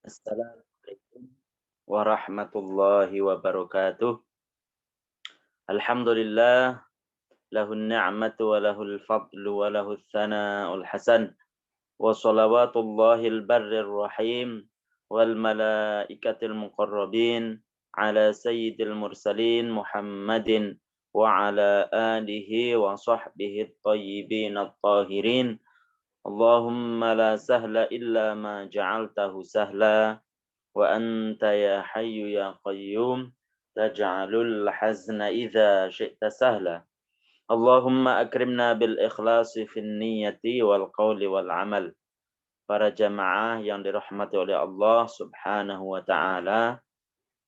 Assalamualaikum warahmatullahi wabarakatuh. Alhamdulillah, lahun ni'matu wa lahul fadlu wa lahul thana'ul hasan. Wa salawatullahil barrir rahim wal malaikatil muqarrabin ala sayyidil mursalin Muhammadin wa ala alihi wa sahbihi at-tayyibin at-tahirin. Allahumma la sahla illa ma ja'altahu sahla wa anta ya hayyu ya qayyum taj'alul hazna idza syi'ta sahla. Allahumma akrimna bil ikhlasi fin niyyati wal qawli wal amal. Para jamaah yang dirahmati oleh Allah Subhanahu wa taala,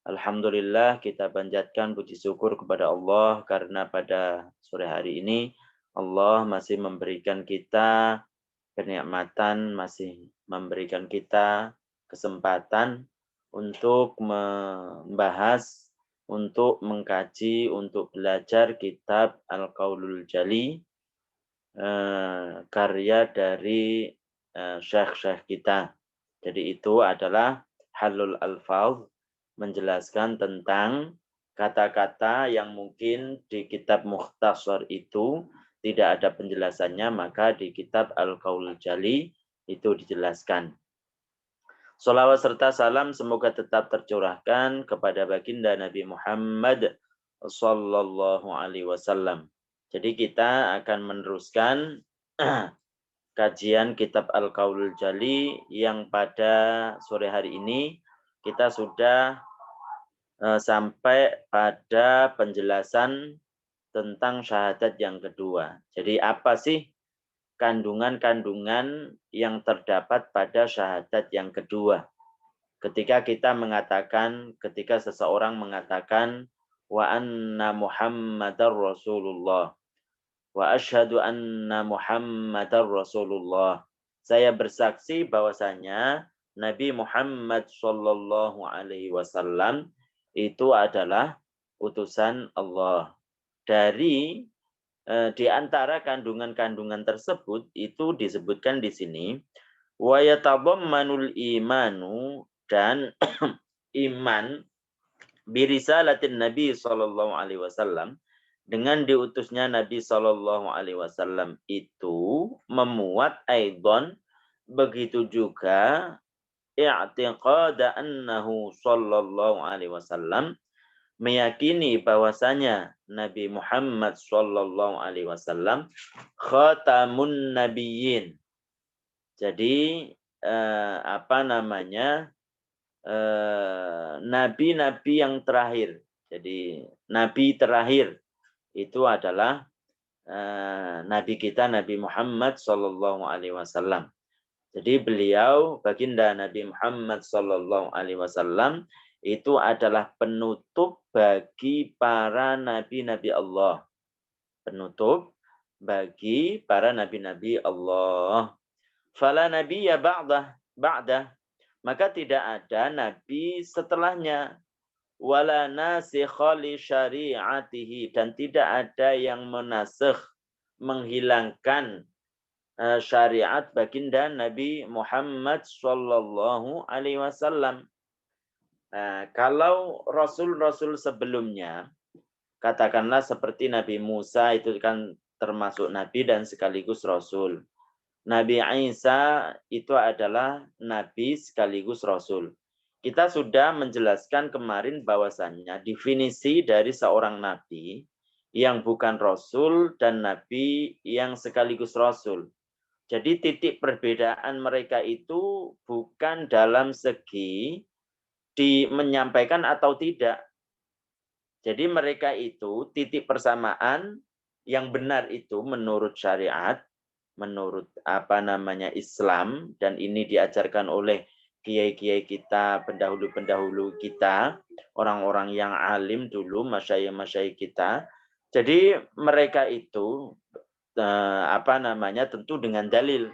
alhamdulillah kita panjatkan puji syukur kepada Allah karena pada sore hari ini Allah masih memberikan kita kenikmatan, masih memberikan kita kesempatan untuk membahas, untuk mengkaji, untuk belajar kitab Al-Qaulul Jali, karya dari syekh-syekh kita. Jadi itu adalah Halul Alfaz, menjelaskan tentang kata-kata yang mungkin di kitab Mukhtasar itu tidak ada penjelasannya, maka di kitab Al-Qaulul Jali itu dijelaskan. Salawat serta salam semoga tetap tercurahkan kepada baginda Nabi Muhammad sallallahu alaihi wasallam. Jadi kita akan meneruskan kajian kitab Al-Qaulul Jali yang pada sore hari ini kita sudah sampai pada penjelasan tentang syahadat yang kedua. Jadi apa sih kandungan-kandungan yang terdapat pada syahadat yang kedua? Ketika seseorang mengatakan wa anna Muhammadar Rasulullah, wa asyhadu anna Muhammadar Rasulullah. Saya bersaksi bahwasanya Nabi Muhammad sallallahu alaihi wasallam itu adalah utusan Allah. Dari di antara kandungan-kandungan tersebut itu disebutkan di sini wa yatadammanul imanu, dan iman birisalatin Nabi sallallahu alaihi wasallam, dengan diutusnya Nabi sallallahu alaihi wasallam itu memuat aidon, begitu juga i'tiqada annahu sallallahu alaihi wasallam, meyakini bahwasanya Nabi Muhammad sallallahu alaihi wasallam khatamun nabiyyin. Jadi nabi-nabi yang terakhir. Jadi nabi terakhir itu adalah nabi kita Nabi Muhammad sallallahu alaihi wasallam. Jadi beliau baginda Nabi Muhammad sallallahu alaihi wasallam itu adalah penutup bagi para nabi-nabi Allah. Penutup bagi para nabi-nabi Allah. Fala nabiyya ba'dah. Maka tidak ada nabi setelahnya. Wala nasikha li syari'atihi, dan tidak ada yang menasikh, menghilangkan syariat baginda Nabi Muhammad sallallahu alaihi wasallam. Kalau rasul-rasul sebelumnya, katakanlah seperti Nabi Musa, itu kan termasuk nabi dan sekaligus rasul. Nabi Isa itu adalah nabi sekaligus rasul. Kita sudah menjelaskan kemarin bahwasannya definisi dari seorang nabi yang bukan rasul dan nabi yang sekaligus rasul. Jadi titik perbedaan mereka itu bukan dalam segi menyampaikan atau tidak. Jadi mereka itu titik persamaan yang benar itu menurut syariat, menurut Islam, dan ini diajarkan oleh kiai-kiai kita, pendahulu-pendahulu kita, orang-orang yang alim dulu, masyayikh-masyayikh kita. Jadi mereka itu tentu dengan dalil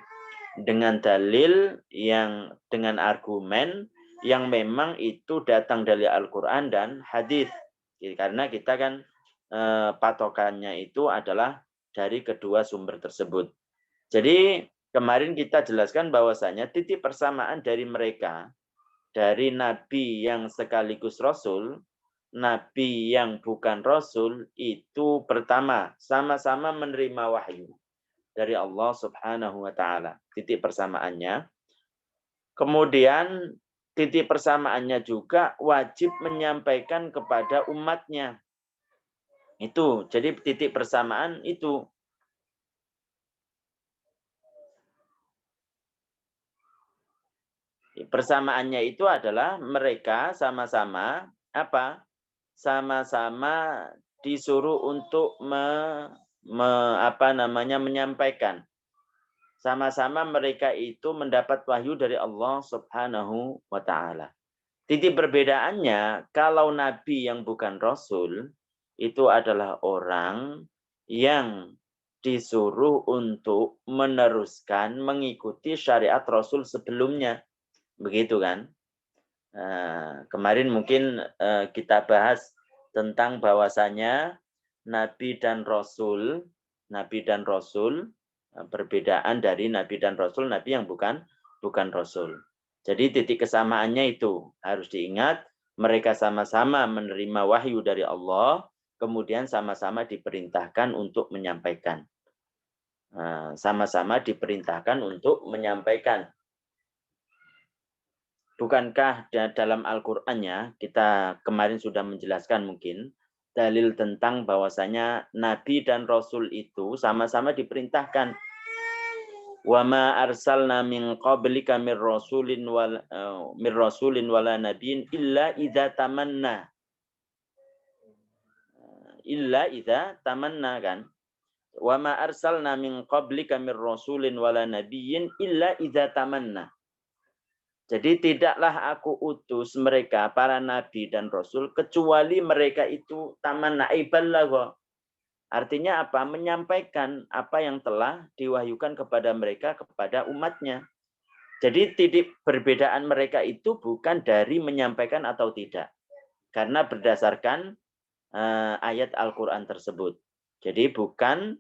yang dengan argumen yang memang itu datang dari Al-Qur'an dan hadis. Karena kita kan patokannya itu adalah dari kedua sumber tersebut. Jadi kemarin kita jelaskan bahwasanya titik persamaan dari mereka dari nabi yang sekaligus rasul, nabi yang bukan rasul itu pertama sama-sama menerima wahyu dari Allah Subhanahu wa taala. Titik persamaannya. Kemudian titik persamaannya juga wajib menyampaikan kepada umatnya. Itu, jadi titik persamaan itu. Persamaannya itu adalah mereka sama-sama apa? Sama-sama disuruh untuk menyampaikan. Sama-sama mereka itu mendapat wahyu dari Allah Subhanahu wa taala. Titik perbedaannya, kalau nabi yang bukan rasul itu adalah orang yang disuruh untuk meneruskan mengikuti syariat rasul sebelumnya. Begitu kan? Kemarin mungkin kita bahas tentang bahwasanya nabi dan rasul perbedaan dari nabi dan rasul, nabi yang bukan rasul. Jadi titik kesamaannya itu harus diingat, mereka sama-sama menerima wahyu dari Allah, kemudian sama-sama diperintahkan untuk menyampaikan. Sama-sama diperintahkan untuk menyampaikan. Bukankah dalam Al-Qur'annya, kita kemarin sudah menjelaskan mungkin, dalil tentang bahwasanya nabi dan rasul itu sama-sama diperintahkan. Wa ma arsalna min qablika mir rasulin wala nabiyyin illa idza tamanna kan. Wa ma arsalna min qablika mir rasulin wala nabiyyin illa idza tamanna. Jadi tidaklah aku utus mereka, para nabi dan rasul, kecuali mereka itu tamanna ibalagha. Artinya apa? Menyampaikan apa yang telah diwahyukan kepada mereka, kepada umatnya. Jadi titik perbedaan mereka itu bukan dari menyampaikan atau tidak. Karena berdasarkan ayat Al-Quran tersebut. Jadi bukan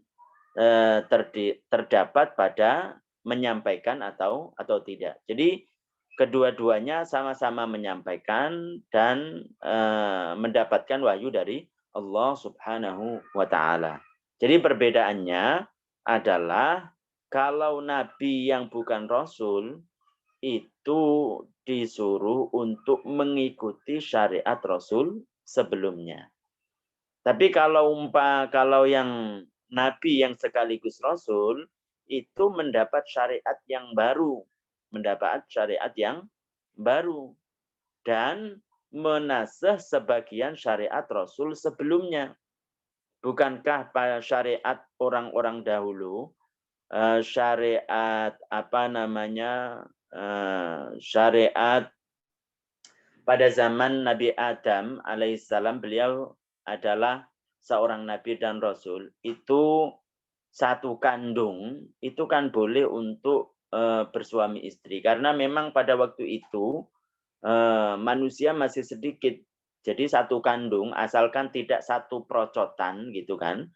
terdapat pada menyampaikan atau tidak. Jadi kedua-duanya sama-sama menyampaikan dan mendapatkan wahyu dari Allah Subhanahu wa taala. Jadi perbedaannya adalah kalau nabi yang bukan rasul itu disuruh untuk mengikuti syariat rasul sebelumnya. Tapi kalau yang nabi yang sekaligus rasul itu mendapat syariat yang baru, dan menasah sebagian syariat Rasul sebelumnya. Bukankah pada syariat orang-orang dahulu, syariat pada zaman Nabi Adam alaihissalam, beliau adalah seorang nabi dan rasul, itu satu kandung itu kan boleh untuk bersuami istri, karena memang pada waktu itu manusia masih sedikit. Jadi satu kandung, asalkan tidak satu procotan gitu kan,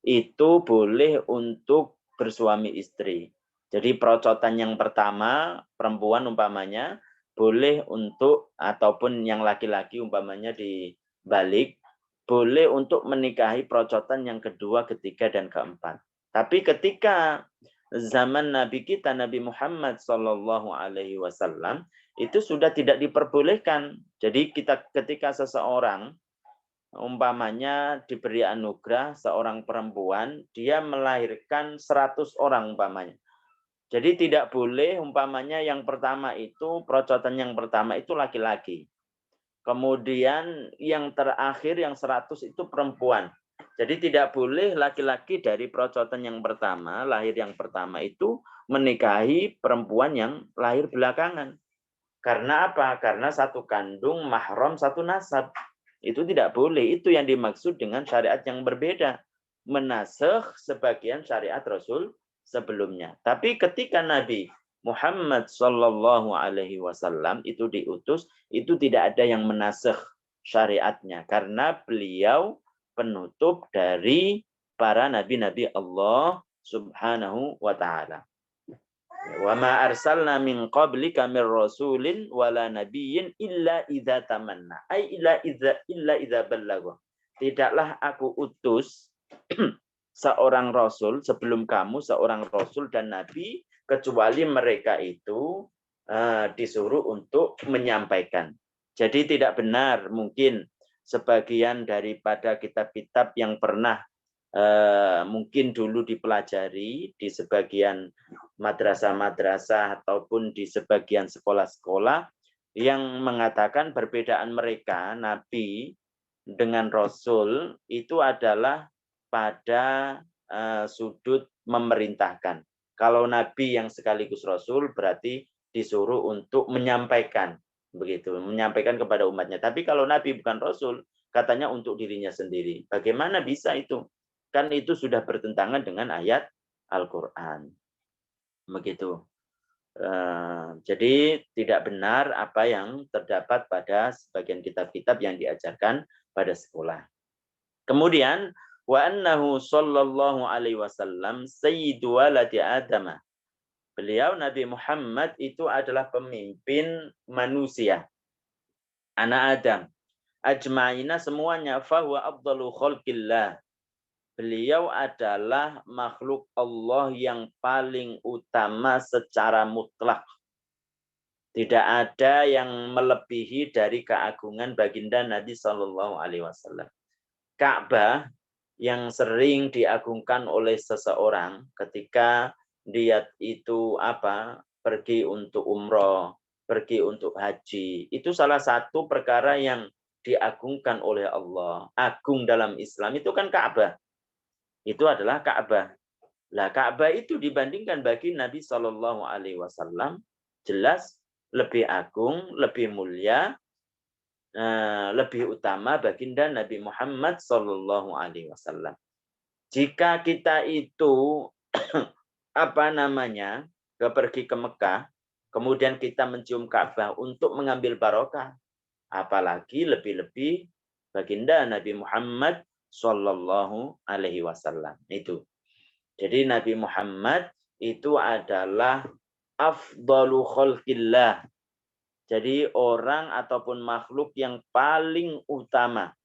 itu boleh untuk bersuami istri. Jadi procotan yang pertama, perempuan umpamanya, boleh untuk, ataupun yang laki-laki umpamanya dibalik, boleh untuk menikahi procotan yang kedua, ketiga, dan keempat. Tapi ketika zaman Nabi kita, Nabi Muhammad SAW, itu sudah tidak diperbolehkan. Jadi ketika seseorang umpamanya diberi anugerah seorang perempuan, dia melahirkan 100 orang umpamanya. Jadi tidak boleh umpamanya yang pertama itu, procotan yang pertama itu laki-laki. Kemudian yang terakhir yang 100 itu perempuan. Jadi tidak boleh laki-laki dari procotan yang pertama, lahir yang pertama itu menikahi perempuan yang lahir belakangan. Karena apa? Karena satu kandung, mahram, satu nasab. Itu tidak boleh. Itu yang dimaksud dengan syariat yang berbeda. Menasakh sebagian syariat Rasul sebelumnya. Tapi ketika Nabi Muhammad SAW itu diutus, itu tidak ada yang menasakh syariatnya. Karena beliau penutup dari para nabi-nabi Allah Subhanahu wa ta'ala. Wa ma arsalna min qablika mir rasulin wala nabiyyin illa idza tamanna. Ai illa idza ballagha. Tidaklah aku utus seorang rasul sebelum kamu, seorang rasul dan nabi, kecuali mereka itu disuruh untuk menyampaikan. Jadi tidak benar mungkin sebagian daripada kitab-kitab yang pernah mungkin dulu dipelajari di sebagian madrasah-madrasah ataupun di sebagian sekolah-sekolah yang mengatakan perbedaan mereka nabi dengan rasul itu adalah pada sudut memerintahkan. Kalau nabi yang sekaligus rasul berarti disuruh untuk menyampaikan, begitu, menyampaikan kepada umatnya. Tapi kalau nabi bukan rasul, katanya untuk dirinya sendiri. Bagaimana bisa itu? Kan itu sudah bertentangan dengan ayat Al-Quran. Begitu. Jadi tidak benar apa yang terdapat pada sebagian kitab-kitab yang diajarkan pada sekolah. Kemudian wa annahu sallallahu alaihi wasallam sayyidu waladi Adam. Beliau Nabi Muhammad itu adalah pemimpin manusia, anak Adam. Ajma'ina semuanya, fahuwa afdalu khalqillah. Beliau adalah makhluk Allah yang paling utama secara mutlak. Tidak ada yang melebihi dari keagungan baginda Nabi Shallallahu Alaihi Wasallam. Ka'bah yang sering diagungkan oleh seseorang ketika dia itu pergi untuk umroh, pergi untuk haji, itu salah satu perkara yang diagungkan oleh Allah. Agung dalam Islam itu kan Ka'bah. Itu adalah Ka'bah. Lah Ka'bah itu dibandingkan bagi Nabi Shallallahu Alaihi Wasallam jelas lebih agung, lebih mulia, lebih utama baginda Nabi Muhammad Shallallahu Alaihi Wasallam. Jika kita itu pergi ke Mekah, kemudian kita mencium Ka'bah untuk mengambil barokah, apalagi lebih-lebih baginda Nabi Muhammad Sallallahu Alaihi Wasallam itu. Jadi Nabi Muhammad itu adalah afdalu khalqillah. Jadi orang ataupun makhluk yang paling utama.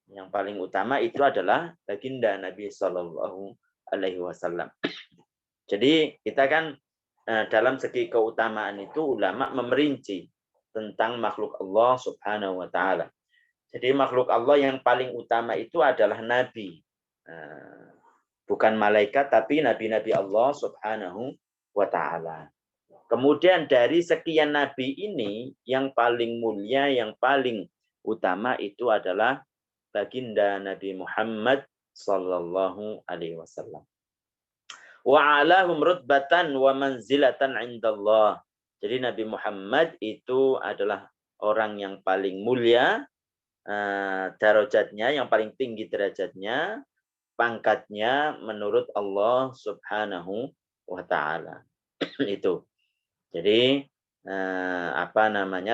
Yang paling utama itu adalah baginda Nabi Sallallahu Alaihi Wasallam. Jadi kita kan dalam segi keutamaan itu ulama memerinci tentang makhluk Allah Subhanahu Wa Taala. Jadi makhluk Allah yang paling utama itu adalah Nabi. Bukan malaikat, tapi nabi-nabi Allah Subhanahu wa Ta'ala. Kemudian dari sekian nabi ini, yang paling mulia, yang paling utama itu adalah baginda Nabi Muhammad Sallallahu Alaihi Wasallam. Wa alahum rutbatan wa manzilatan indallah. Jadi Nabi Muhammad itu adalah orang yang paling mulia, darajatnya, yang paling tinggi derajatnya, pangkatnya menurut Allah Subhanahu wa Ta'ala. Itu. Jadi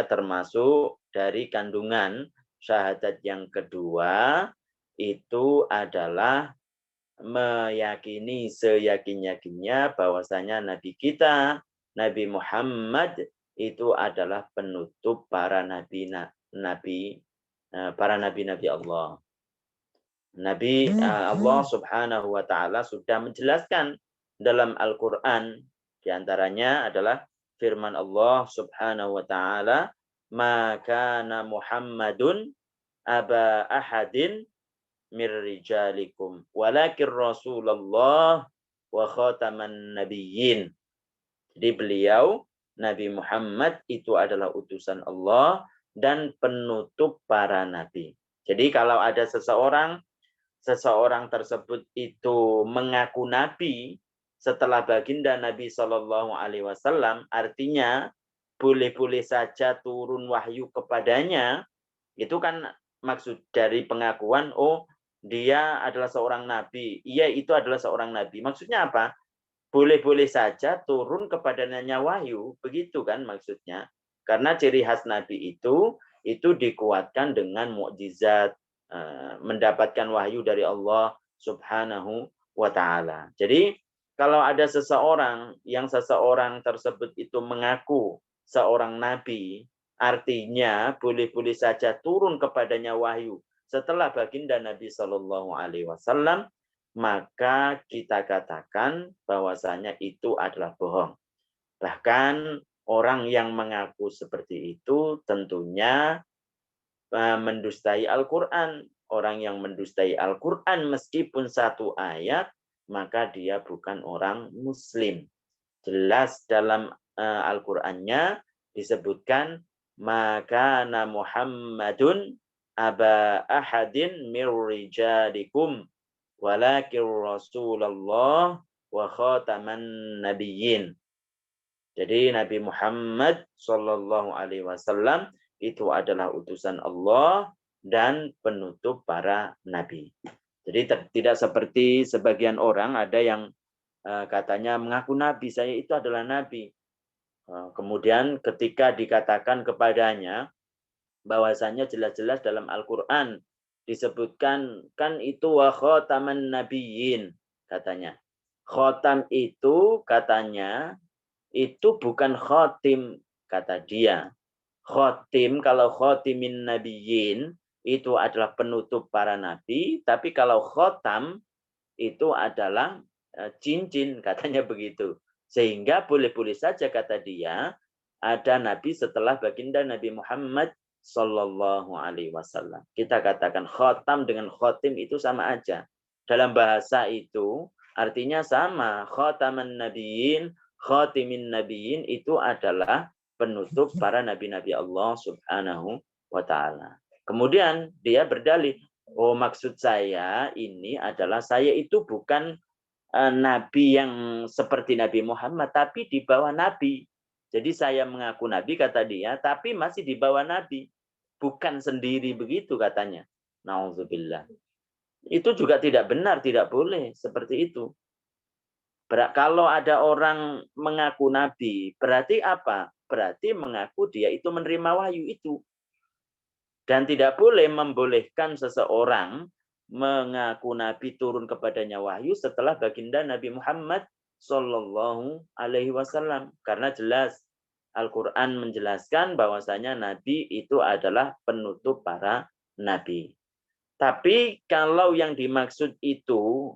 termasuk dari kandungan syahadat yang kedua itu adalah meyakini seyakin-yakinnya bahwasanya Nabi kita, Nabi Muhammad itu adalah penutup para nabi-nabi Allah. Nabi Allah Subhanahu wa Ta'ala sudah menjelaskan dalam Al-Qur'an, di antaranya adalah firman Allah Subhanahu wa Ta'ala, "Maka Muhammadun aba ahadin mir rijalikum walakin Rasulullah wa khataman nabiyyin." Jadi beliau Nabi Muhammad itu adalah utusan Allah dan penutup para nabi. Jadi kalau ada seseorang tersebut itu mengaku nabi setelah baginda Nabi Shallallahu Alaihi Wasallam, artinya boleh-boleh saja turun wahyu kepadanya. Itu kan maksud dari pengakuan, oh dia adalah seorang nabi. Iya, itu adalah seorang nabi. Maksudnya apa? Boleh-boleh saja turun kepadanya wahyu, begitu kan maksudnya. Karena ciri khas nabi itu dikuatkan dengan mukjizat, mendapatkan wahyu dari Allah Subhanahu wa Ta'ala. Jadi kalau ada seseorang tersebut itu mengaku seorang nabi, artinya boleh-boleh saja turun kepadanya wahyu setelah baginda Nabi Shallallahu Alaihi Wasallam, maka kita katakan bahwasanya itu adalah bohong. Bahkan orang yang mengaku seperti itu tentunya mendustai Al-Quran. Orang yang mendustai Al-Quran meskipun satu ayat, maka dia bukan orang Muslim. Jelas dalam Al-Qur'annya disebutkan maka Muhammadun aba ahadin mir rijalikum walakin Rasulullah wa khataman nabiyyin. Jadi Nabi Muhammad Shallallahu Alaihi Wasallam itu adalah utusan Allah dan penutup para nabi. Jadi tidak seperti sebagian orang ada yang katanya mengaku nabi, saya itu adalah nabi. Kemudian ketika dikatakan kepadanya bahwasanya jelas-jelas dalam Al-Qur'an disebutkan kan itu wa khataman nabiyyin katanya. Khotam itu katanya itu bukan khotim kata dia. Khotim kalau khotimin nabiyyin itu adalah penutup para nabi, tapi kalau khotam itu adalah cincin katanya begitu. Sehingga boleh-boleh saja kata dia ada nabi setelah baginda Nabi Muhammad Sallallahu Alaihi Wasallam. Kita katakan khotam dengan khotim itu sama aja. Dalam bahasa itu artinya sama. Khotaman nabiyyin, khotimin nabiyyin itu adalah penutup para nabi-nabi Allah Subhanahu wa Ta'ala. Kemudian dia berdalih, oh maksud saya ini adalah saya itu bukan nabi yang seperti Nabi Muhammad, tapi di bawah nabi. Jadi saya mengaku nabi kata dia, tapi masih di bawah nabi. Bukan sendiri begitu katanya. Nauzubillah. Itu juga tidak benar, tidak boleh seperti itu. Kalau ada orang mengaku nabi, berarti apa? Berarti mengaku dia itu menerima wahyu itu. Dan tidak boleh membolehkan seseorang mengaku nabi turun kepadanya wahyu setelah baginda Nabi Muhammad Sallallahu Alaihi Wasallam. Karena jelas Al-Quran menjelaskan bahwasanya nabi itu adalah penutup para nabi. Tapi kalau yang dimaksud itu,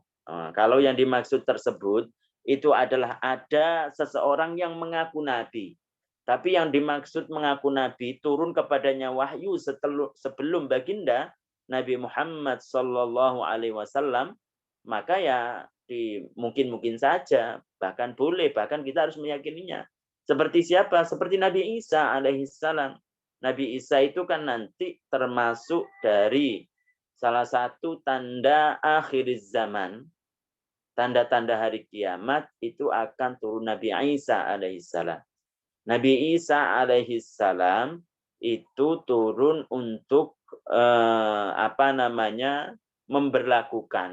kalau yang dimaksud tersebut itu adalah ada seseorang yang mengaku nabi. Tapi yang dimaksud mengaku nabi turun kepadanya wahyu sebelum baginda Nabi Muhammad Sallallahu Alaihi Wasallam, maka ya mungkin saja, bahkan boleh, bahkan kita harus meyakininya. Seperti siapa? Seperti Nabi Isa alaihissalam. Nabi Isa itu kan nanti termasuk dari salah satu tanda akhir zaman, tanda-tanda hari kiamat itu akan turun Nabi Isa alaihissalam. Nabi Isa alaihissalam itu turun untuk memberlakukan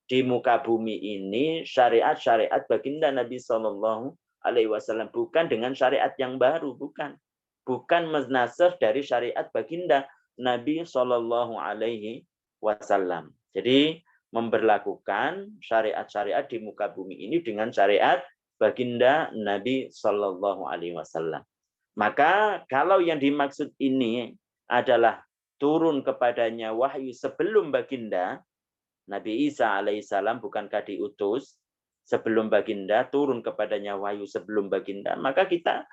di muka bumi ini syariat-syariat baginda Nabi Shallallahu Alaihi Wasallam, bukan dengan syariat yang baru, bukan menasakh dari syariat baginda Nabi Shallallahu Alaihi Wasallam. Jadi memberlakukan syariat-syariat di muka bumi ini dengan syariat baginda Nabi Shallallahu Alaihi Wasallam. Maka kalau yang dimaksud ini adalah turun kepadanya wahyu sebelum baginda Nabi Isa alaihissalam, bukankah diutus sebelum baginda, turun kepadanya wahyu sebelum baginda, maka kita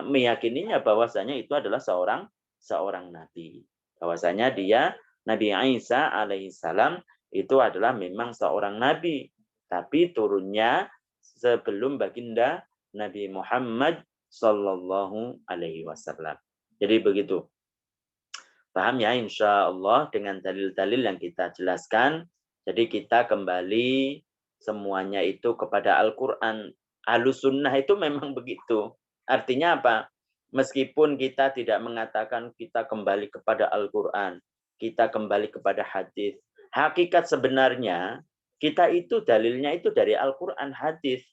meyakininya bahwasanya itu adalah seorang nabi. Bahwasanya dia Nabi Isa alaihissalam itu adalah memang seorang nabi, tapi turunnya sebelum baginda Nabi Muhammad Sallallahu Alaihi Wasallam. Jadi begitu. Paham ya, insya Allah dengan dalil-dalil yang kita jelaskan. Jadi kita kembali semuanya itu kepada Al-Quran. Ahlus sunnah itu memang begitu. Artinya apa? Meskipun kita tidak mengatakan kita kembali kepada Al-Quran, kita kembali kepada hadis. Hakikat sebenarnya kita itu dalilnya itu dari Al-Quran, hadis.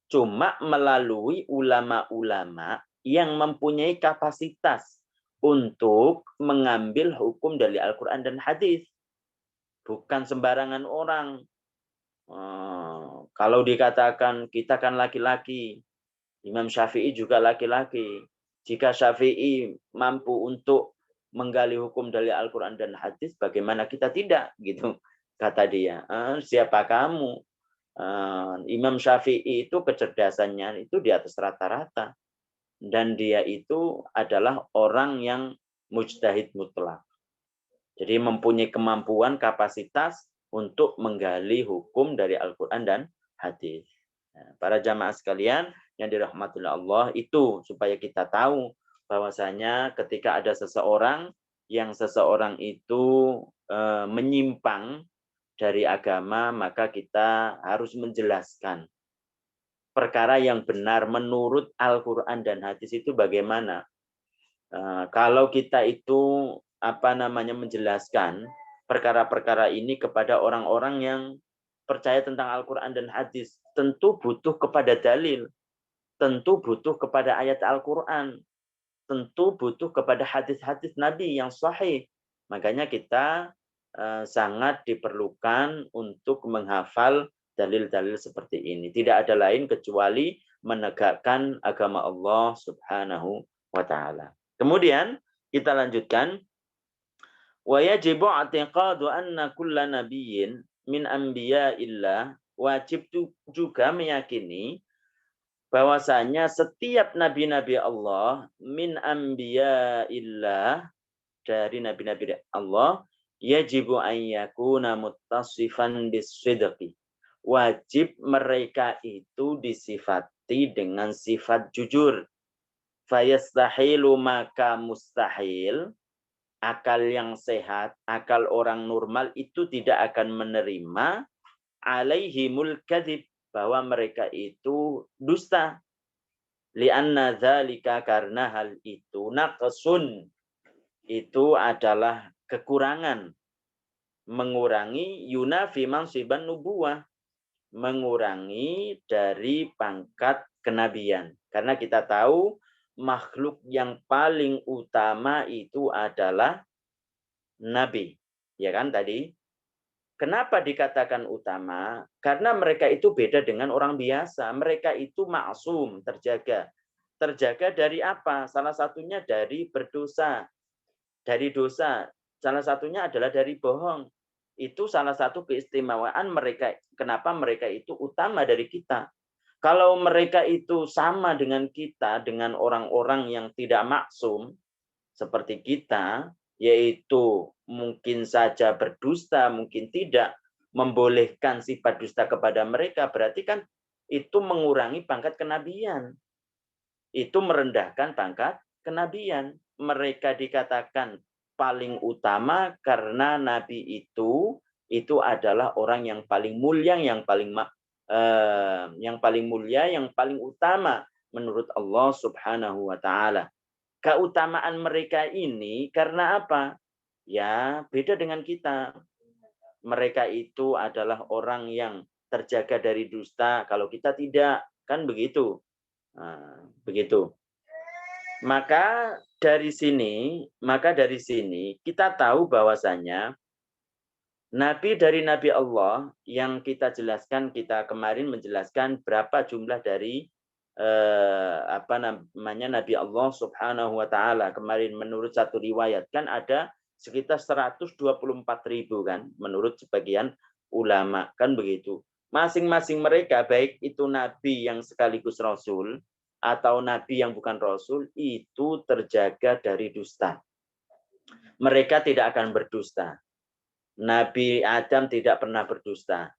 Cuma melalui ulama-ulama yang mempunyai kapasitas untuk mengambil hukum dari Al-Quran dan hadis. Bukan sembarangan orang. Kalau dikatakan kita kan laki-laki, Imam Syafi'i juga laki-laki. Jika Syafi'i mampu untuk menggali hukum dari Al-Quran dan hadis, bagaimana kita tidak? Gitu kata dia. Siapa kamu? Imam Syafi'i itu kecerdasannya itu di atas rata-rata. Dan dia itu adalah orang yang mujtahid mutlak. Jadi mempunyai kemampuan, kapasitas untuk menggali hukum dari Al-Quran dan hadis. Para jamaah sekalian yang dirahmati Allah, itu supaya kita tahu bahwasanya ketika ada seseorang yang seseorang itu menyimpang dari agama, maka kita harus menjelaskan perkara yang benar menurut Al-Quran dan hadis itu bagaimana. Kalau kita itu menjelaskan perkara-perkara ini kepada orang-orang yang percaya tentang Al-Quran dan hadis, tentu butuh kepada dalil, tentu butuh kepada ayat Al-Quran, tentu butuh kepada hadis-hadis Nabi yang sahih. Makanya kita sangat diperlukan untuk menghafal dalil-dalil seperti ini. Tidak ada lain kecuali menegakkan agama Allah Subhanahu wa taala. Kemudian kita lanjutkan, wa yajibu i'tiqadu anna kulla nabiyyin min anbiya'illah, wajib juga meyakini bahwasanya setiap nabi-nabi Allah min anbiya'illah, dari nabi-nabi Allah, yajibu an yakuna muttasifan bisidqi, wajib mereka itu disifati dengan sifat jujur. Fayastahilu, maka mustahil, akal yang sehat, akal orang normal itu tidak akan menerima alaihimul kadzib, bahwa mereka itu dusta. Lianna dzalika, karena hal itu naqsun, itu adalah kekurangan, mengurangi yunafi mansiban nubuwah, mengurangi dari pangkat kenabian. Karena kita tahu makhluk yang paling utama itu adalah nabi. Ya kan tadi? Kenapa dikatakan utama? Karena mereka itu beda dengan orang biasa. Mereka itu maksum, terjaga. Terjaga dari apa? Salah satunya dari berdosa. Dari dosa. Salah satunya adalah dari bohong. Itu salah satu keistimewaan mereka. Kenapa mereka itu utama dari kita. Kalau mereka itu sama dengan kita, dengan orang-orang yang tidak maksum, seperti kita, yaitu mungkin saja berdusta, mungkin tidak, membolehkan sifat dusta kepada mereka, berarti kan itu mengurangi pangkat kenabian. Itu merendahkan pangkat kenabian. Mereka dikatakan paling utama karena nabi itu adalah orang yang paling mulia, yang paling mulia, yang paling utama menurut Allah Subhanahu wa taala. Keutamaan mereka ini karena apa? Ya, beda dengan kita. Mereka itu adalah orang yang terjaga dari dusta, kalau kita tidak, kan begitu. Nah, begitu. Maka dari sini kita tahu bahwasanya nabi dari nabi Allah yang kita jelaskan, kita kemarin menjelaskan berapa jumlah dari Nabi Allah Subhanahu wa taala. Kemarin menurut satu riwayat kan ada sekitar 124.000 kan, menurut sebagian ulama kan begitu. Masing-masing mereka, baik itu nabi yang sekaligus rasul atau nabi yang bukan rasul, itu terjaga dari dusta. Mereka tidak akan berdusta. Nabi Adam tidak pernah berdusta.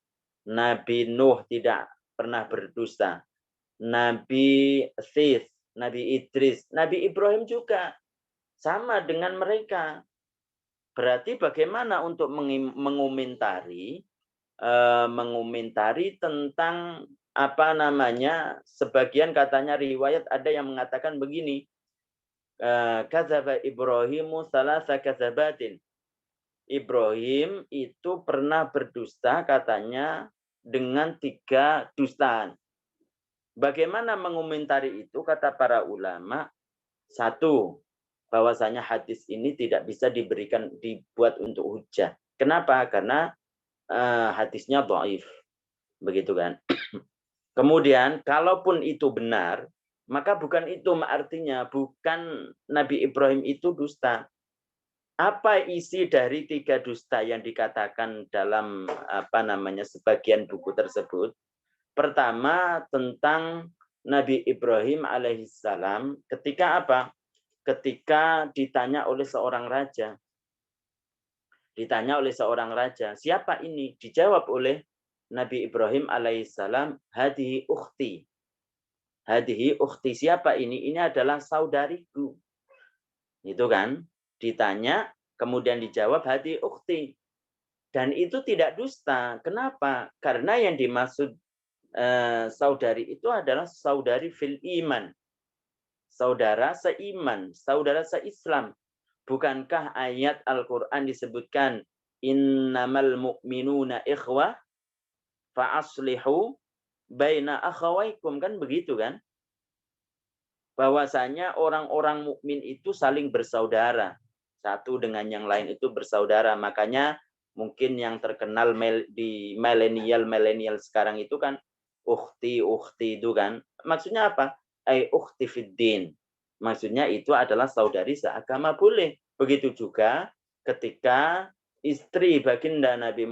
Nabi Nuh tidak pernah berdusta. Nabi Sis, Nabi Idris, Nabi Ibrahim juga sama dengan mereka. Berarti bagaimana untuk mengomentari tentang sebagian katanya riwayat ada yang mengatakan begini, kadzaba Ibrahimu salasa kadzabatin. Ibrahim itu pernah berdusta katanya dengan 3 dustaan. Bagaimana mengomentari itu? Kata para ulama, 1, bahwasanya hadis ini tidak bisa dibuat untuk hujah. Kenapa? Karena hadisnya dhaif. Begitu kan? Kemudian kalaupun itu benar, maka bukan itu artinya, bukan Nabi Ibrahim itu dusta. Apa isi dari 3 dusta yang dikatakan dalam sebagian buku tersebut? Pertama, tentang Nabi Ibrahim alaihissalam ketika apa? Ketika ditanya oleh seorang raja. Ditanya oleh seorang raja, siapa ini? Dijawab oleh Nabi Ibrahim alaihissalam, hadihi ukhti. Hadihi ukhti, siapa ini? Ini adalah saudariku. Itu kan? Ditanya, kemudian dijawab hadihi ukhti. Dan itu tidak dusta. Kenapa? Karena yang dimaksud saudari itu adalah saudari fil iman. Saudara seiman, saudara seislam. Bukankah ayat Al-Quran disebutkan innamal mu'minuna ikhwah fa'aslihu baina akhawaikum, kan begitu kan? Bahwasanya orang-orang mukmin itu saling bersaudara. Satu dengan yang lain itu bersaudara. Makanya mungkin yang terkenal di milenial sekarang itu kan ukhti itu kan. Maksudnya apa? Ukhti fiddin. Maksudnya itu adalah saudari seagama, boleh. Begitu juga ketika istri baginda Nabi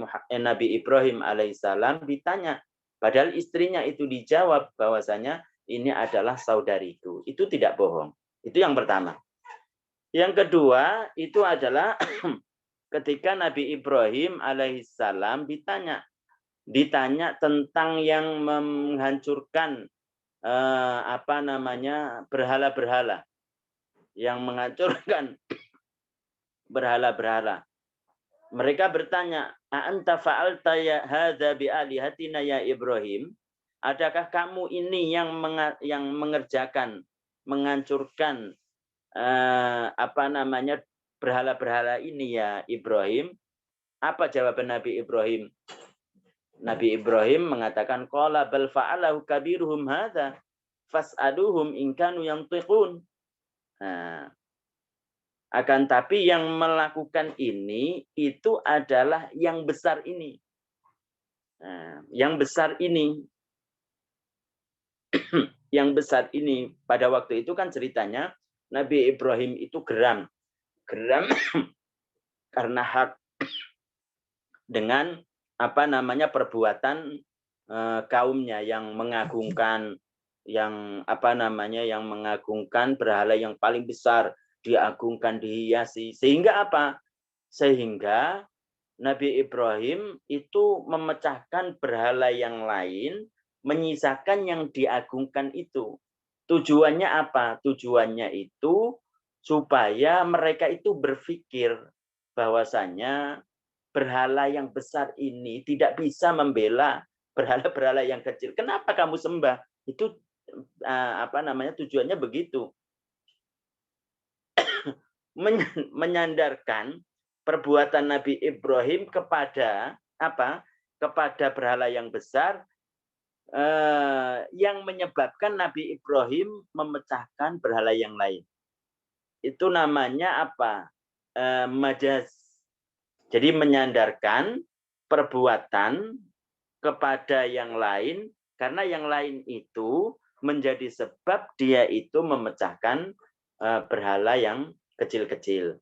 Ibrahim alaihissalam ditanya, padahal istrinya itu dijawab bahwasanya ini adalah saudariku. Itu tidak bohong. Itu yang pertama. Yang kedua itu adalah ketika Nabi Ibrahim alaihissalam ditanya tentang yang menghancurkan berhala-berhala, yang menghancurkan berhala-berhala. Mereka bertanya, a'anta fa'alta ya hadza bi alihatina ya Ibrahim? Adakah kamu ini yang mengerjakan, menghancurkan berhala-berhala ini ya Ibrahim? Apa jawaban Nabi Ibrahim? Nabi Ibrahim mengatakan, qala bal fa'alahu kabiruhum hadza fas'aluhum in kanu yantiqun. Nah, akan tapi yang melakukan ini itu adalah yang besar ini. Nah, yang besar ini. Yang besar ini, pada waktu itu kan ceritanya Nabi Ibrahim itu geram karena hak dengan perbuatan kaumnya yang mengagungkan berhala yang paling besar, diagungkan, dihiasi, sehingga Nabi Ibrahim itu memecahkan berhala yang lain, menyisakan yang diagungkan itu. Tujuannya apa? Tujuannya itu supaya mereka itu berpikir bahwasanya berhala yang besar ini tidak bisa membela berhala-berhala yang kecil. Kenapa kamu sembah? Itu tujuannya begitu. Menyandarkan perbuatan Nabi Ibrahim kepada kepada berhala yang besar, yang menyebabkan Nabi Ibrahim memecahkan berhala yang lain. Itu namanya majaz. Jadi menyandarkan perbuatan kepada yang lain, karena yang lain itu menjadi sebab dia itu memecahkan berhala yang kecil-kecil.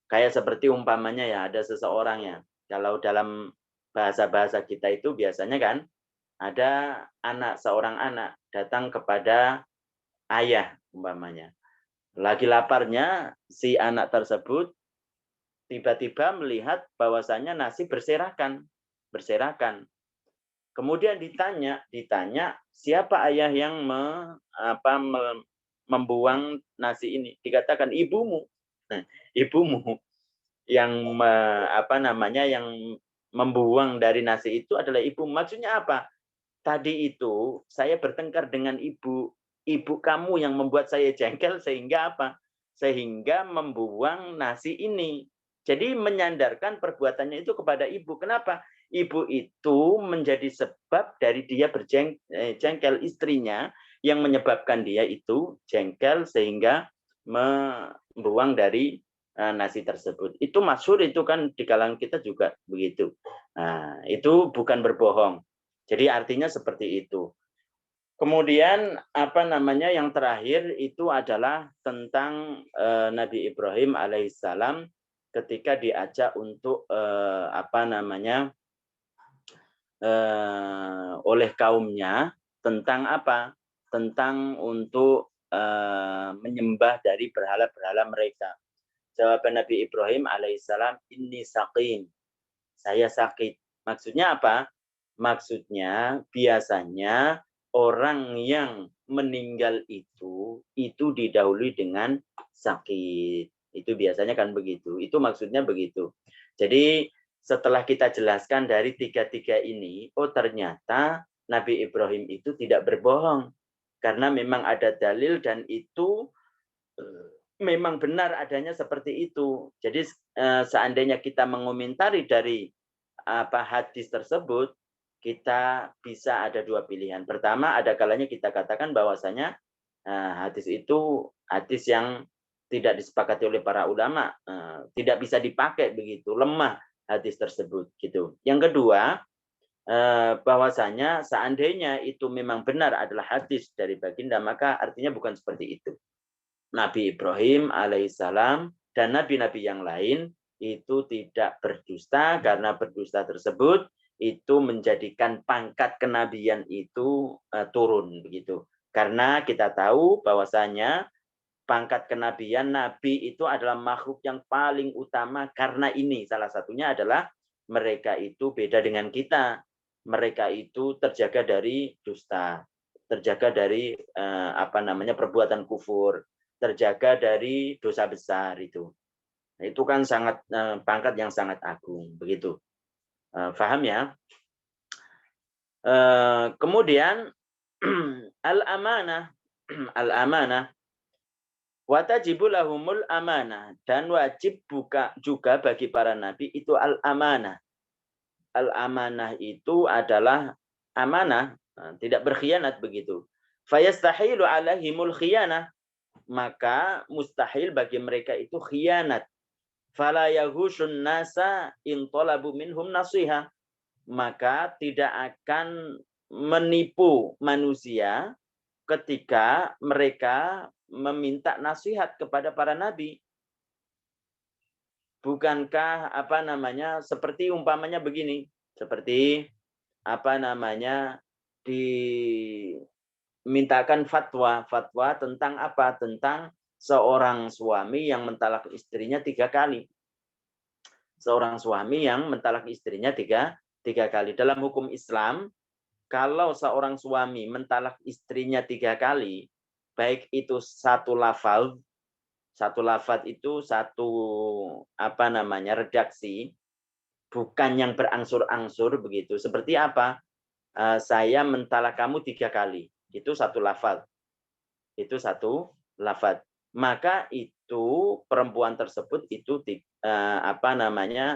Kayak seperti umpamanya ya, ada seseorang ya, kalau dalam bahasa-bahasa kita itu biasanya kan ada seorang anak datang kepada ayah umpamanya. Lagi laparnya si anak tersebut tiba-tiba melihat bahwasanya nasi berserakan. Kemudian ditanya siapa ayah yang membuang nasi ini? Dikatakan ibumu. Nah, ibumu yang yang membuang dari nasi itu adalah ibu. Maksudnya apa? Tadi itu saya bertengkar dengan ibu kamu yang membuat saya jengkel sehingga sehingga membuang nasi ini. Jadi menyandarkan perbuatannya itu kepada ibu. Kenapa? Ibu itu menjadi sebab dari dia berjengkel istrinya, yang menyebabkan dia itu jengkel sehingga membuang dari nasi tersebut. Itu masyhur, itu kan di kalangan kita juga begitu. Nah, itu bukan berbohong. Jadi artinya seperti itu. Kemudian yang terakhir itu adalah tentang Nabi Ibrahim alaihissalam ketika diajak untuk oleh kaumnya tentang apa? Tentang untuk menyembah dari berhala-berhala mereka. Jawaban Nabi Ibrahim alaihissalam, inni saqim. Saya sakit. Maksudnya apa? Maksudnya biasanya orang yang meninggal itu didahului dengan sakit. Itu biasanya kan begitu. Itu maksudnya begitu. Jadi setelah kita jelaskan dari tiga-tiga ini, oh ternyata Nabi Ibrahim itu tidak berbohong. Karena memang ada dalil dan itu memang benar adanya seperti itu. Jadi seandainya kita mengomentari dari hadis tersebut, kita bisa ada dua pilihan. Pertama, ada kalanya kita katakan bahwasanya hadis itu hadis yang tidak disepakati oleh para ulama, tidak bisa dipakai begitu, lemah hadis tersebut gitu. Yang kedua, bahwasanya seandainya itu memang benar adalah hadis dari baginda, maka artinya bukan seperti itu. Nabi Ibrahim alaihissalam dan nabi-nabi yang lain itu tidak berdusta, karena berdusta tersebut itu menjadikan pangkat kenabian itu turun begitu. Karena kita tahu bahwasanya pangkat kenabian nabi itu adalah makhluk yang paling utama, karena ini salah satunya adalah mereka itu beda dengan kita. Mereka itu terjaga dari dusta, terjaga dari perbuatan kufur, terjaga dari dosa besar itu. Nah, itu kan sangat pangkat yang sangat agung begitu. Paham ya? Kemudian al-amanah al-amanah wa tajibu lahumul amanah, dan wajib juga bagi para nabi itu al-amanah. Al-amanah itu adalah amanah, tidak berkhianat begitu. Fayastahilu alaihimul khiyanah, maka mustahil bagi mereka itu khianat. Fala yahushun nasa in talabu minhum nasiha, maka tidak akan menipu manusia ketika mereka meminta nasihat kepada para nabi. Bukankah seperti umpamanya begini, seperti dimintakan fatwa tentang apa? Tentang seorang suami yang mentalak istrinya 3 kali. Seorang suami yang mentalak istrinya tiga kali. Dalam hukum Islam, kalau seorang suami mentalak istrinya 3 kali, baik itu satu lafaz itu satu redaksi, bukan yang berangsur-angsur begitu. Seperti apa? Saya mentalak kamu 3 kali. Itu satu lafaz. Maka itu perempuan tersebut itu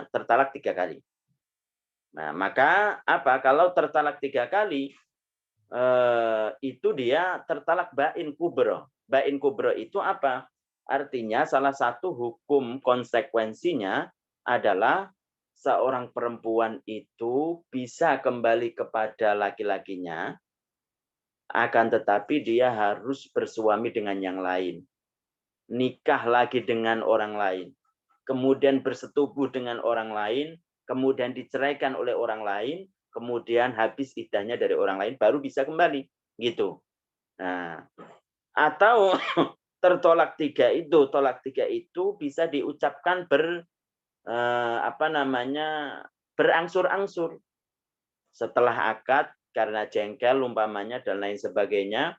tertalak 3 kali. Nah, maka kalau tertalak 3 kali itu dia tertalak bain kubro. Bain kubro itu apa? Artinya salah satu hukum konsekuensinya adalah seorang perempuan itu bisa kembali kepada laki-lakinya, akan tetapi dia harus bersuami dengan yang lain. Nikah lagi dengan orang lain, kemudian bersetubuh dengan orang lain, kemudian diceraikan oleh orang lain, kemudian habis iddahnya dari orang lain, baru bisa kembali, gitu. Nah, atau tolak tiga itu bisa diucapkan berangsur-angsur. Setelah akad, karena jengkel umpamanya dan lain sebagainya,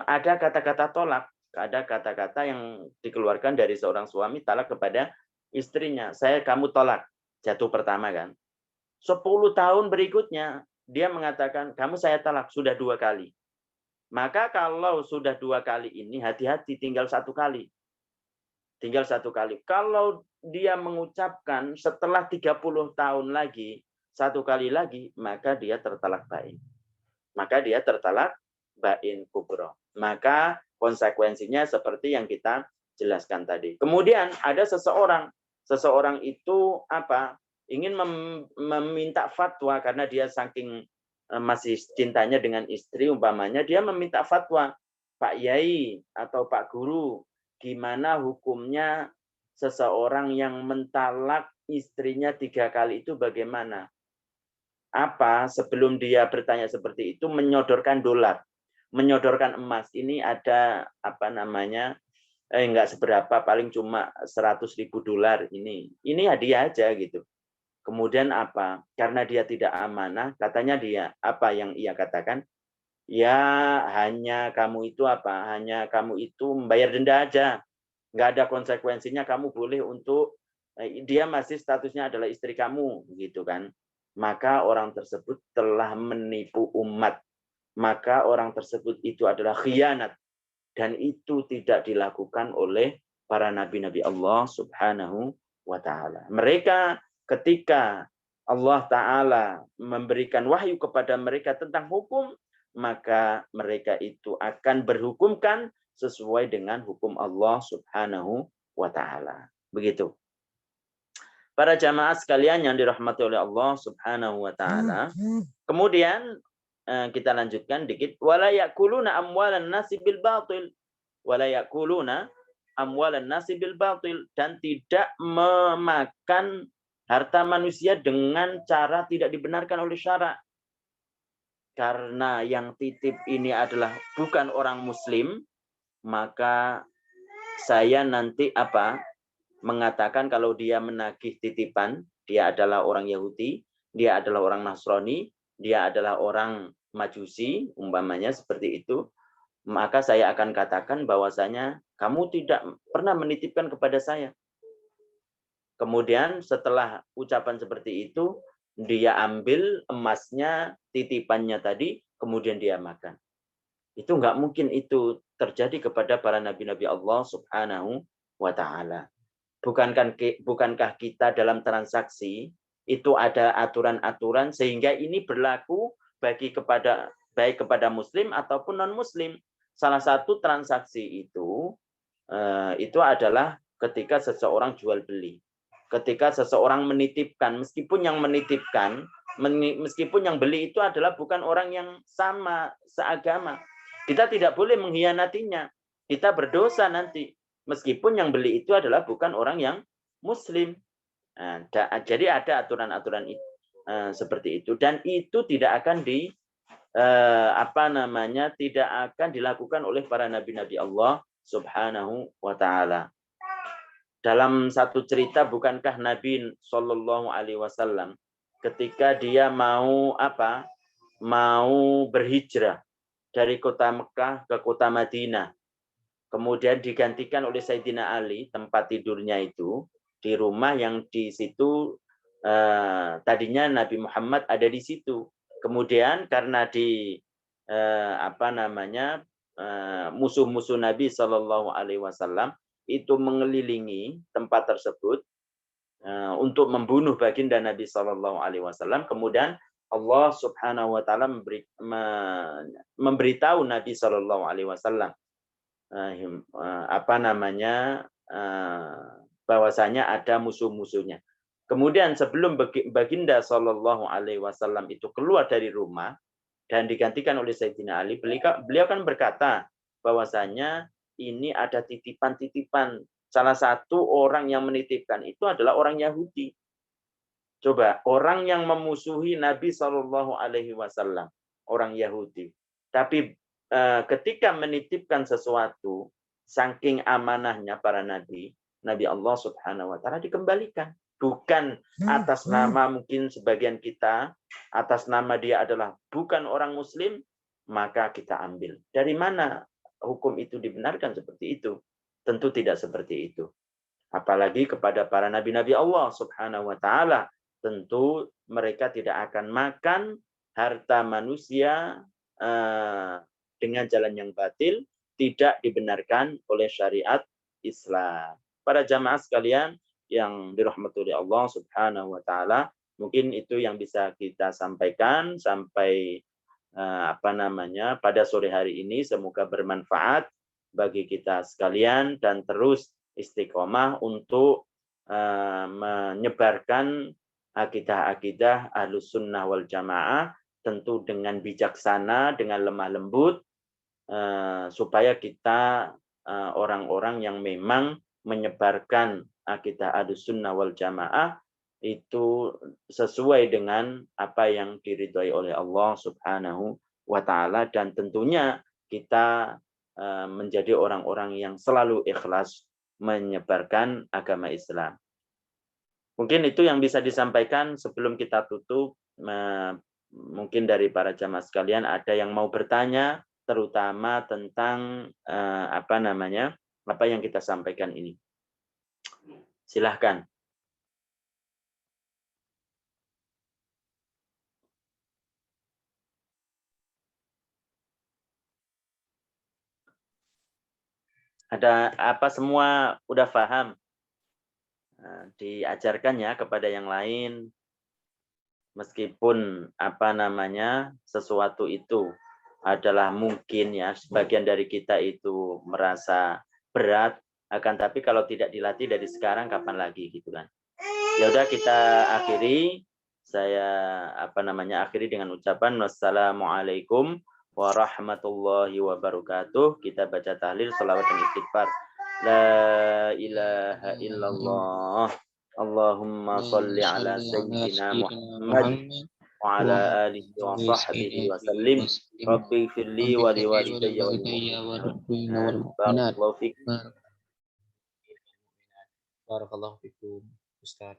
ada kata-kata tolak. Ada kata-kata yang dikeluarkan dari seorang suami talak kepada istrinya. Kamu tolak. Jatuh pertama kan. 10 tahun berikutnya, dia mengatakan, kamu saya talak, sudah 2 kali. Maka kalau sudah 2 kali ini, hati-hati, tinggal 1 kali. Tinggal 1 kali. Kalau dia mengucapkan setelah 30 tahun lagi, 1 kali lagi, maka dia tertalak bain. Maka dia tertalak bain kubro. Maka konsekuensinya seperti yang kita jelaskan tadi. Kemudian ada seseorang itu ingin meminta fatwa karena dia saking masih cintanya dengan istri, umpamanya dia meminta fatwa, Pak Yai atau Pak Guru, gimana hukumnya seseorang yang mentalak istrinya 3 kali itu bagaimana? Apa sebelum dia bertanya seperti itu menyodorkan dolar, menyodorkan emas. Ini ada apa namanya? Enggak seberapa, paling cuma 100.000 dolar ini. Ini hadiah aja gitu. Kemudian apa? Karena dia tidak amanah, katanya dia apa yang ia katakan? Ya hanya kamu itu apa? Hanya kamu itu membayar denda aja. Nggak ada konsekuensinya, kamu boleh untuk dia masih statusnya adalah istri kamu, gitu kan? Maka orang tersebut telah menipu umat. Maka orang tersebut itu adalah khianat. Dan itu tidak dilakukan oleh para nabi-nabi Allah Subhanahu wa Ta'ala. Mereka ketika Allah Ta'ala memberikan wahyu kepada mereka tentang hukum, maka mereka itu akan berhukumkan sesuai dengan hukum Allah Subhanahu wa Ta'ala. Begitu. Para jamaah sekalian yang dirahmati oleh Allah Subhanahu wa Ta'ala. Kemudian kita lanjutkan dikit. Wala yakuluna amwalan nasi bil batil. Wala yakuluna amwalan nasi bil batil, dan tidak memakan harta manusia dengan cara tidak dibenarkan oleh syara. Karena yang titip ini adalah bukan orang muslim, maka saya nanti mengatakan kalau dia menagih titipan, dia adalah orang Yahudi, dia adalah orang Nasrani, dia adalah orang Majusi, umpamanya seperti itu, maka saya akan katakan bahwasanya kamu tidak pernah menitipkan kepada saya. Kemudian setelah ucapan seperti itu, dia ambil emasnya, titipannya tadi, kemudian dia makan. Itu nggak mungkin itu terjadi kepada para nabi-nabi Allah Subhanahu wa Ta'ala. Bukankah kita dalam transaksi itu ada aturan-aturan sehingga ini berlaku baik kepada muslim ataupun non-muslim. Salah satu transaksi itu adalah ketika seseorang jual beli. Ketika seseorang menitipkan, meskipun yang beli itu adalah bukan orang yang sama seagama, kita tidak boleh mengkhianatinya. Kita berdosa nanti. Meskipun yang beli itu adalah bukan orang yang muslim. Nah, jadi ada aturan-aturan seperti itu. Dan itu tidak akan tidak akan dilakukan oleh para nabi-nabi Allah Subhanahu wa Ta'ala. Dalam satu cerita, bukankah Nabi Shallallahu Alaihi Wasallam ketika dia mau berhijrah dari kota Mekah ke kota Madinah, kemudian digantikan oleh Sayyidina Ali tempat tidurnya itu di rumah yang di situ tadinya Nabi Muhammad ada di situ. Kemudian karena musuh-musuh Nabi Shallallahu Alaihi Wasallam itu mengelilingi tempat tersebut untuk membunuh baginda Nabi Shallallahu Alaihi Wasallam. Kemudian Allah Subhanahu Wa Taala memberitahu Nabi Shallallahu Alaihi Wasallam bahwasanya ada musuh-musuhnya. Kemudian sebelum baginda Shallallahu Alaihi Wasallam itu keluar dari rumah dan digantikan oleh Sayyidina Ali, beliau kan berkata bahwasanya ini ada titipan-titipan. Salah satu orang yang menitipkan itu adalah orang Yahudi. Coba, orang yang memusuhi Nabi Shallallahu Alaihi Wasallam, orang Yahudi. Tapi ketika menitipkan sesuatu, saking amanahnya para nabi Allah Subhanahu Wa Taala dikembalikan. Bukan atas nama mungkin sebagian kita, atas nama dia adalah bukan orang Muslim, maka kita ambil. Dari mana hukum itu dibenarkan seperti itu? Tentu tidak seperti itu. Apalagi kepada para nabi-nabi Allah Subhanahu wa Ta'ala, tentu mereka tidak akan makan harta manusia dengan jalan yang batil, tidak dibenarkan oleh syariat Islam. Para jamaah sekalian yang dirahmati oleh Allah Subhanahu wa Ta'ala, mungkin itu yang bisa kita sampaikan sampai pada sore hari ini. Semoga bermanfaat bagi kita sekalian dan terus istiqomah untuk menyebarkan akidah-akidah Ahlus Sunnah wal Jamaah tentu dengan bijaksana, dengan lemah lembut, supaya kita orang-orang yang memang menyebarkan akidah Ahlussunnah wal Jamaah itu sesuai dengan apa yang diridhoi oleh Allah Subhanahu wa taala, dan tentunya kita menjadi orang-orang yang selalu ikhlas menyebarkan agama Islam. Mungkin itu yang bisa disampaikan sebelum kita tutup. Mungkin dari para jamaah sekalian ada yang mau bertanya, terutama tentang apa yang kita sampaikan ini. Silahkan. Ada apa, semua udah paham? Diajarkan ya kepada yang lain, meskipun sesuatu itu adalah mungkin ya sebagian dari kita itu merasa berat, akan tapi kalau tidak dilatih dari sekarang kapan lagi gitu kan. Ya udah, kita akhiri. Saya akhiri dengan ucapan wassalamualaikum warahmatullahi wabarakatuh. Kita baca tahlil, shalawat dan istighfar. La ilaha illallah. Allahumma salli ala sayyidina Muhammad wa ala alihi wa sahbihi wa sallim. Rabbi firli wa liwalidayya wa lil barakallahu fikum. Barakallahu fikum, Ustaz.